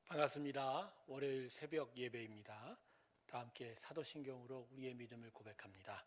반갑습니다. 월요일 새벽 예배입니다. 다 함께 사도신경으로 우리의 믿음을 고백합니다.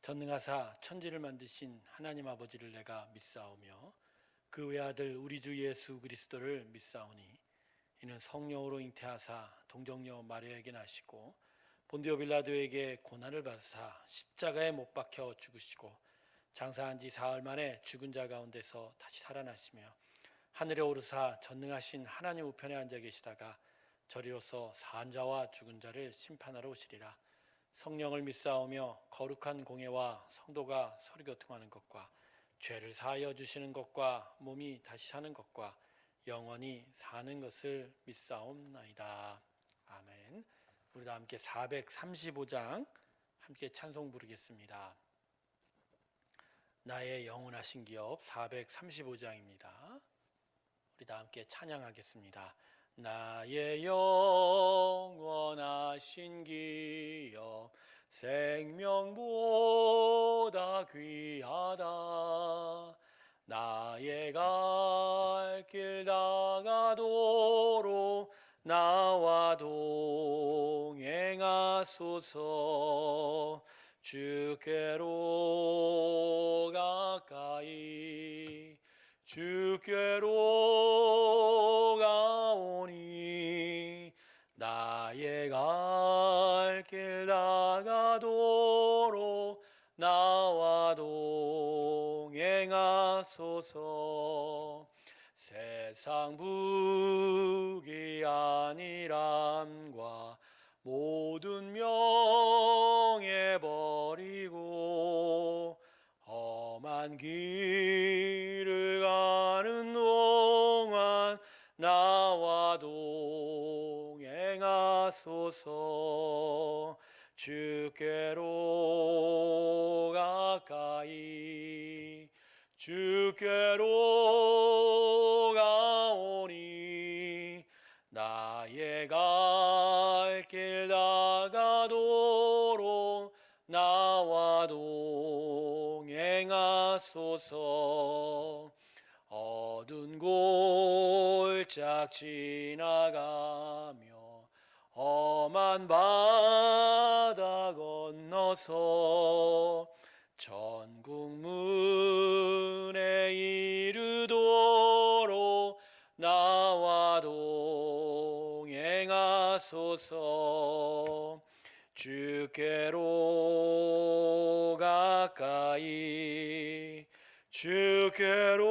전능하사 천지를 만드신 하나님 아버지를 내가 믿사오며 그 외아들 우리 주 예수 그리스도를 믿사오니 이는 성령으로 잉태하사 동정녀 마리아에게 나시고 본디오 빌라도에게 고난을 받으사 십자가에 못 박혀 죽으시고 장사한 지 사흘 만에 죽은 자 가운데서 다시 살아나시며 하늘에 오르사 전능하신 하나님 우편에 앉아 계시다가 저리로서 산 자와 죽은 자를 심판하러 오시리라. 성령을 믿사오며 거룩한 공예와 성도가 서로 교통하는 것과 죄를 사하여 주시는 것과 몸이 다시 사는 것과 영원히 사는 것을 믿사옵나이다. 아멘. 우리 다 함께 435장 함께 찬송 부르겠습니다. 나의 영원하신 기업 435장입니다. 우리 다 함께 찬양하겠습니다. 나의 영원하신 기업 생명보다 귀하다. 나의 갈 길 다가도록 나와 동행하소서. 주께로 가까이 주께로 가오니 나의 갈 길 다가도록 나와 동행하소서. 세상 부귀한이람과 모든 명예 버리고 험한 길을 가는 동안 나와 동행하소서. 주께로 가까이 주께로 가오니 나의 갈 길 다가도록 나와 동행하소서. 어두운 골짝 지나가며 험한 바다 건너서 천국 문에 이르도록 나와 동행하소서. 주께로 가까이 주께로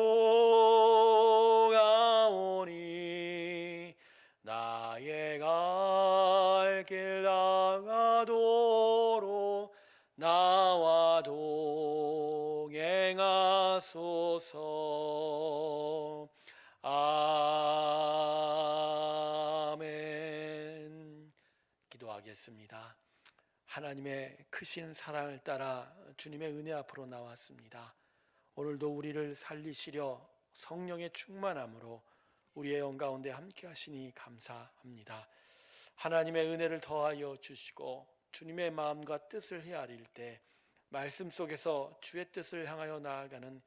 가오니 나의 갈 길 다가도록 나와 동행하소서. 아멘. 기도하겠습니다. 하나님의 크신 사랑을 따라 주님의 은혜 앞으로 나왔습니다. 오늘도 우리를 살리시려 성령의 충만함으로 우리의 영 가운데 함께 하시니 감사합니다. 하나님의 은혜를 더하여 주시고 주님의 마음과 뜻을 헤아릴 때 말씀 속에서 주의 뜻을 향하여 나아가는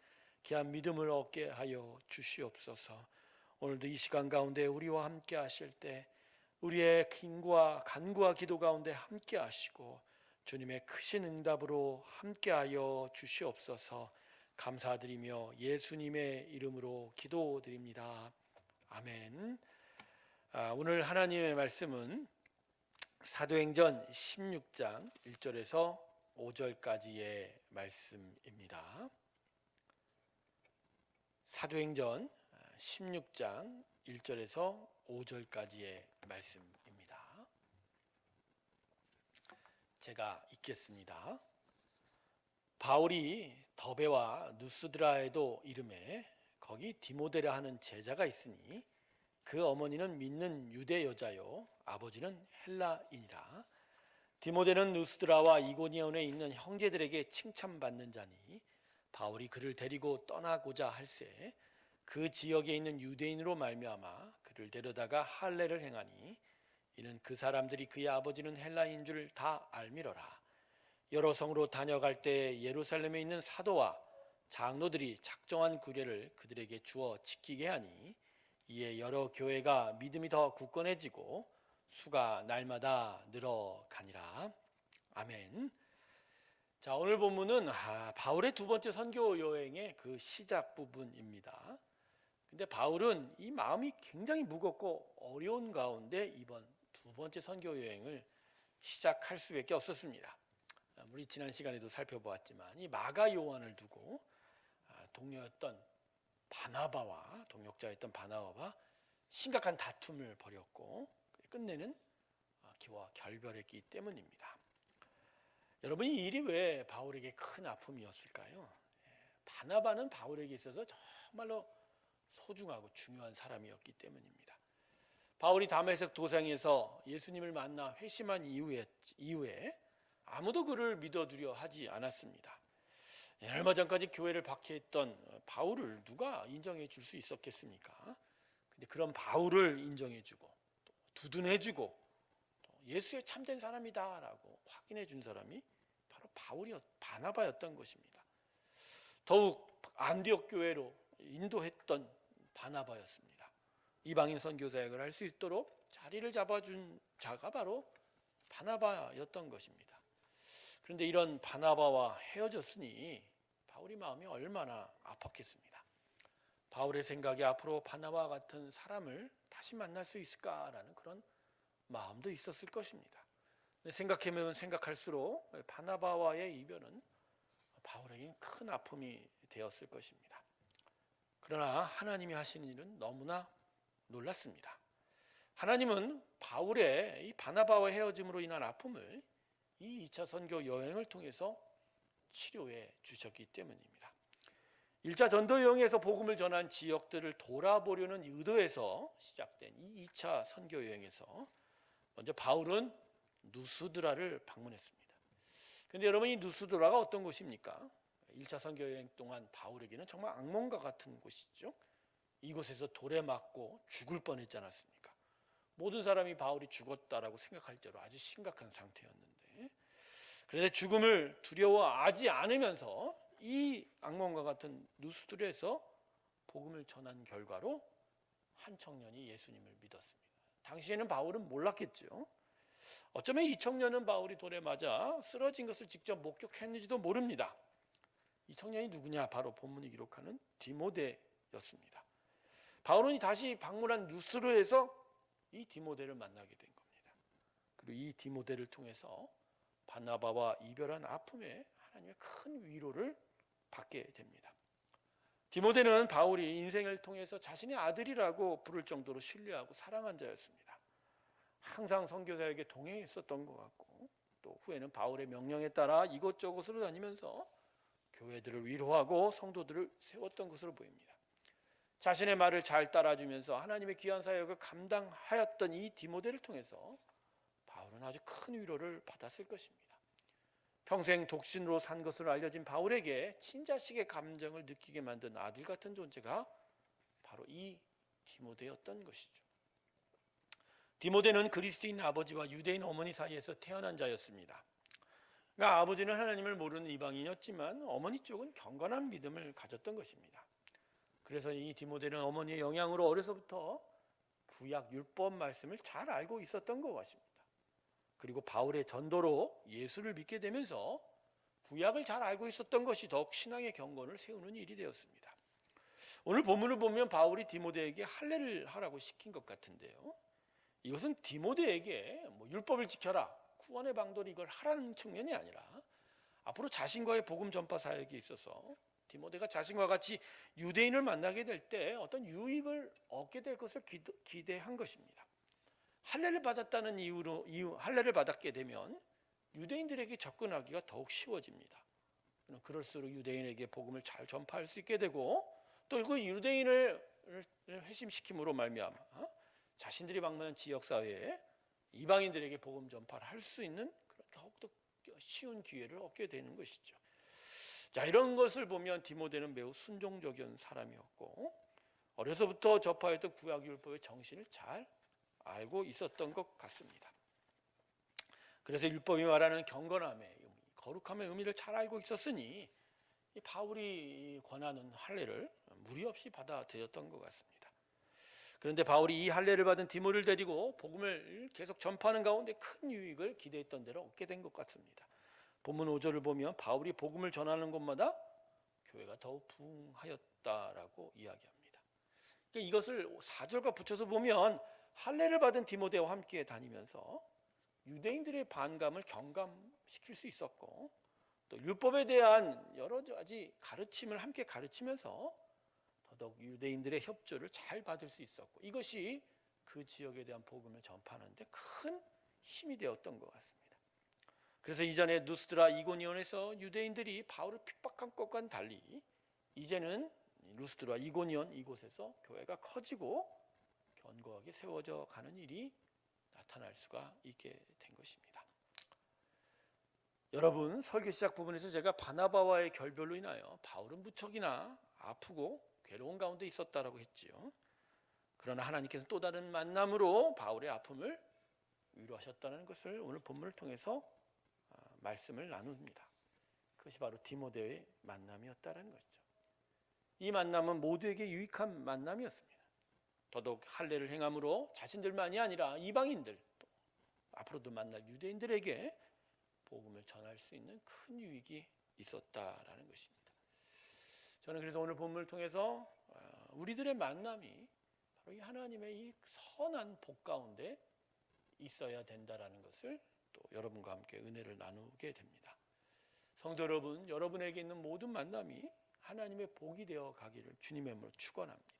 귀한 믿음을 얻게 하여 주시옵소서. 오늘도 이 시간 가운데 우리와 함께 하실 때 우리의 긴과 간구와 기도 가운데 함께 하시고 주님의 크신 응답으로 함께 하여 주시옵소서. 감사드리며 예수님의 이름으로 기도드립니다. 아멘. 오늘 하나님의 말씀은 사도행전 16장 1절에서 5절까지의 말씀입니다. 사도행전 16장 1절에서 5절까지의 말씀입니다. 제가 읽겠습니다. 바울이 더베와 누스드라에도 이름에 거기 디모데라 하는 제자가 있으니 그 어머니는 믿는 유대 여자요 아버지는 헬라인이라. 디모데는 누스드라와 이고니온에 있는 형제들에게 칭찬받는 자니 바울이 그를 데리고 떠나고자 할새 그 지역에 있는 유대인으로 말미암아 그를 데려다가 할례를 행하니 이는 그 사람들이 그의 아버지는 헬라인인 줄 다 알미러라. 여러 성으로 다녀갈 때 예루살렘에 있는 사도와 장로들이 작정한 규례를 그들에게 주어 지키게 하니 이에 여러 교회가 믿음이 더 굳건해지고 수가 날마다 늘어가니라. 아멘. 자, 오늘 본문은 바울의 두 번째 선교 여행의 그 시작 부분입니다. 근데 바울은 이 마음이 굉장히 무겁고 어려운 가운데 이번 두 번째 선교 여행을 시작할 수밖에 없었습니다. 우리 지난 시간에도 살펴보았지만 이 마가 요한을 두고 동료였던 동역자였던 바나바와 심각한 다툼을 벌였고 끝내는 기와 결별했기 때문입니다. 여러분, 이 일이 왜 바울에게 큰 아픔이었을까요? 바나바는 바울에게 있어서 정말로 소중하고 중요한 사람이었기 때문입니다. 바울이 다메섹 도상에서 예수님을 만나 회심한 이후에 아무도 그를 믿어주려 하지 않았습니다. 얼마 전까지 교회를 박해했던 바울을 누가 인정해 줄 수 있었겠습니까? 근데 그런 바울을 인정해주고 또 두둔해주고 또 예수의 참된 사람이다라고 확인해 준 사람이 바로 바나바였던 것입니다. 더욱 안디옥 교회로 인도했던 바나바였습니다. 이방인 선교 사역을 할 수 있도록 자리를 잡아준 자가 바로 바나바였던 것입니다. 그런데 이런 바나바와 헤어졌으니 바울의 마음이 얼마나 아팠겠습니다. 바울의 생각에 앞으로 바나바와 같은 사람을 다시 만날 수 있을까라는 그런 마음도 있었을 것입니다. 생각하면 생각할수록 바나바와의 이별은 바울에게 큰 아픔이 되었을 것입니다. 그러나 하나님이 하시는 일은 너무나 놀랐습니다. 하나님은 바울의 이 바나바와 헤어짐으로 인한 아픔을 이 2차 선교 여행을 통해서 치료해 주셨기 때문입니다. 1차 전도 여행에서 복음을 전한 지역들을 돌아보려는 의도에서 시작된 이 2차 선교 여행에서 먼저 바울은 누스드라를 방문했습니다. 그런데 여러분, 이 누스드라가 어떤 곳입니까? 1차 선교 여행 동안 바울에게는 정말 악몽과 같은 곳이죠. 이곳에서 돌에 맞고 죽을 뻔했지 않았습니까? 모든 사람이 바울이 죽었다라고 생각할 정도로 아주 심각한 상태였는데, 그런데 죽음을 두려워하지 않으면서 이 악몽과 같은 누스드라에서 복음을 전한 결과로 한 청년이 예수님을 믿었습니다. 당시에는 바울은 몰랐겠죠. 어쩌면 이 청년은 바울이 돌에 맞아 쓰러진 것을 직접 목격했는지도 모릅니다. 이 청년이 누구냐? 바로 본문이 기록하는 디모데였습니다. 바울은 다시 방문한 누스드라에서 이 디모데를 만나게 된 겁니다. 그리고 이 디모데를 통해서 바나바와 이별한 아픔에 하나님의 큰 위로를 받게 됩니다. 디모데는 바울이 인생을 통해서 자신의 아들이라고 부를 정도로 신뢰하고 사랑한 자였습니다. 항상 선교사에게 동행했었던 것 같고, 또 후에는 바울의 명령에 따라 이곳저곳으로 다니면서 교회들을 위로하고 성도들을 세웠던 것으로 보입니다. 자신의 말을 잘 따라주면서 하나님의 귀한 사역을 감당하였던 이 디모데를 통해서 바울은 아주 큰 위로를 받았을 것입니다. 평생 독신으로 산 것으로 알려진 바울에게 친자식의 감정을 느끼게 만든 아들 같은 존재가 바로 이 디모데였던 것이죠. 디모데는 그리스도인 아버지와 유대인 어머니 사이에서 태어난 자였습니다. 그러니까 아버지는 하나님을 모르는 이방인이었지만 어머니 쪽은 경건한 믿음을 가졌던 것입니다. 그래서 이 디모데는 어머니의 영향으로 어려서부터 구약 율법 말씀을 잘 알고 있었던 것 같습니다. 그리고 바울의 전도로 예수를 믿게 되면서 구약을 잘 알고 있었던 것이 더욱 신앙의 경건을 세우는 일이 되었습니다. 오늘 본문을 보면 바울이 디모데에게 할례를 하라고 시킨 것 같은데요. 이것은 디모데에게 율법을 지켜라, 구원의 방도로 이걸 하라는 측면이 아니라 앞으로 자신과의 복음 전파 사역에 있어서 디모데가 자신과 같이 유대인을 만나게 될 때 어떤 유익을 얻게 될 것을 기대한 것입니다. 할례를 받았다는 할례를 받았게 되면 유대인들에게 접근하기가 더욱 쉬워집니다. 그럴수록 유대인에게 복음을 잘 전파할 수 있게 되고, 또 그 유대인을 회심시킴으로 말미암아 자신들이 방문한 지역 사회에 이방인들에게 복음 전파를 할 수 있는 더욱더 쉬운 기회를 얻게 되는 것이죠. 자, 이런 것을 보면 디모데는 매우 순종적인 사람이었고, 어려서부터 접하였던 구약율법의 정신을 잘 알고 있었던 것 같습니다. 그래서 율법이 말하는 경건함의 거룩함의 의미를 잘 알고 있었으니 바울이 권하는 할례를 무리 없이 받아들였던 것 같습니다. 그런데 바울이 이 할례를 받은 디모를 데리고 복음을 계속 전파하는 가운데 큰 유익을 기대했던 대로 얻게 된 것 같습니다. 본문 5절을 보면 바울이 복음을 전하는 곳마다 교회가 더욱 부흥하였다라고 이야기합니다. 그러니까 이것을 4절과 붙여서 보면 할례를 받은 디모데와 함께 다니면서 유대인들의 반감을 경감시킬 수 있었고, 또 율법에 대한 여러 가지 가르침을 함께 가르치면서 더더욱 유대인들의 협조를 잘 받을 수 있었고, 이것이 그 지역에 대한 복음을 전파하는 데 큰 힘이 되었던 것 같습니다. 그래서 이전에 누스드라 이고니온에서 유대인들이 바울을 핍박한 것과는 달리 이제는 루스드라 이고니온 이곳에서 교회가 커지고 견고하게 세워져 가는 일이 나타날 수가 있게 된 것입니다. 여러분, 설교 시작 부분에서 제가 바나바와의 결별로 인하여 바울은 무척이나 아프고 괴로운 가운데 있었다라고 했지요. 그러나 하나님께서 또 다른 만남으로 바울의 아픔을 위로하셨다는 것을 오늘 본문을 통해서 말씀을 나눕니다. 그것이 바로 디모데의 만남이었다는 것이죠. 이 만남은 모두에게 유익한 만남이었습니다. 더더욱 할례를 행함으로 자신들만이 아니라 이방인들, 또 앞으로도 만날 유대인들에게 복음을 전할 수 있는 큰 유익이 있었다라는 것입니다. 저는 그래서 오늘 본문을 통해서 우리들의 만남이 바로 이 하나님의 이 선한 복 가운데 있어야 된다라는 것을 또 여러분과 함께 은혜를 나누게 됩니다. 성도 여러분, 여러분에게 있는 모든 만남이 하나님의 복이 되어 가기를 주님의 이름으로 축원합니다.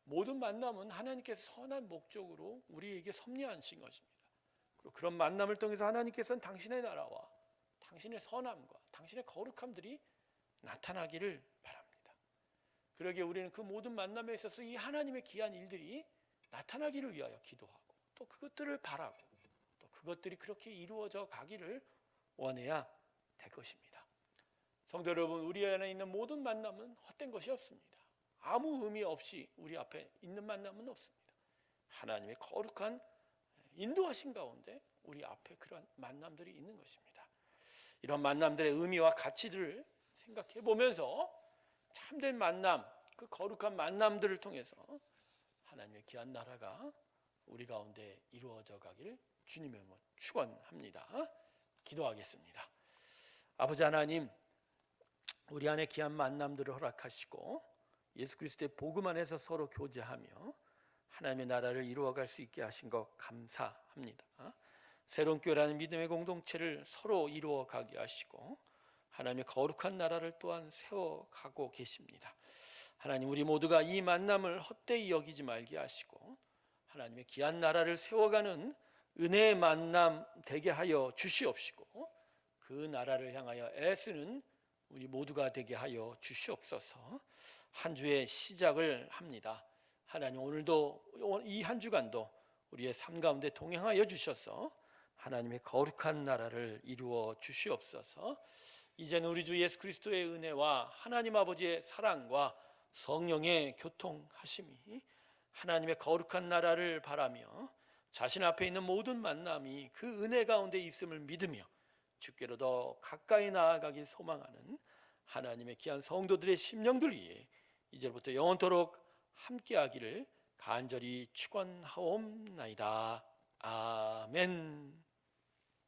모든 만남은 하나님께서 선한 목적으로 우리에게 섭리하신 것입니다. 그리고 그런 만남을 통해서 하나님께서는 당신의 나라와 당신의 선함과 당신의 거룩함들이 나타나기를 바랍니다. 그러기에 우리는 그 모든 만남에 있어서 이 하나님의 귀한 일들이 나타나기를 위하여 기도하고, 또 그것들을 바라고, 또 그것들이 그렇게 이루어져 가기를 원해야 될 것입니다. 성도 여러분, 우리 안에 있는 모든 만남은 헛된 것이 없습니다. 아무 의미 없이 우리 앞에 있는 만남은 없습니다. 하나님의 거룩한 인도하신 가운데 우리 앞에 그런 만남들이 있는 것입니다. 이런 만남들의 의미와 가치들을 생각해 보면서 참된 만남, 그 거룩한 만남들을 통해서 하나님의 귀한 나라가 우리 가운데 이루어져 가기를 주님의 이름으로 축원합니다. 기도하겠습니다. 아버지 하나님, 우리 안에 귀한 만남들을 허락하시고 예수 그리스도의 복음 안에서 서로 교제하며 하나님의 나라를 이루어갈 수 있게 하신 것 감사합니다. 새로운 교회라는 믿음의 공동체를 서로 이루어가게 하시고 하나님의 거룩한 나라를 또한 세워가고 계십니다. 하나님, 우리 모두가 이 만남을 헛되이 여기지 말게 하시고 하나님의 귀한 나라를 세워가는 은혜의 만남 되게 하여 주시옵시고, 그 나라를 향하여 애쓰는 우리 모두가 되게 하여 주시옵소서. 한 주의 시작을 합니다. 하나님, 오늘도 이 한 주간도 우리의 삶 가운데 동행하여 주셔서 하나님의 거룩한 나라를 이루어 주시옵소서. 이제는 우리 주 예수 그리스도의 은혜와 하나님 아버지의 사랑과 성령의 교통하심이 하나님의 거룩한 나라를 바라며 자신 앞에 있는 모든 만남이 그 은혜 가운데 있음을 믿으며 주께로 더 가까이 나아가길 소망하는 하나님의 귀한 성도들의 심령들 위해 이제부터 영원토록 함께하기를 간절히 축원하옵나이다. 아멘.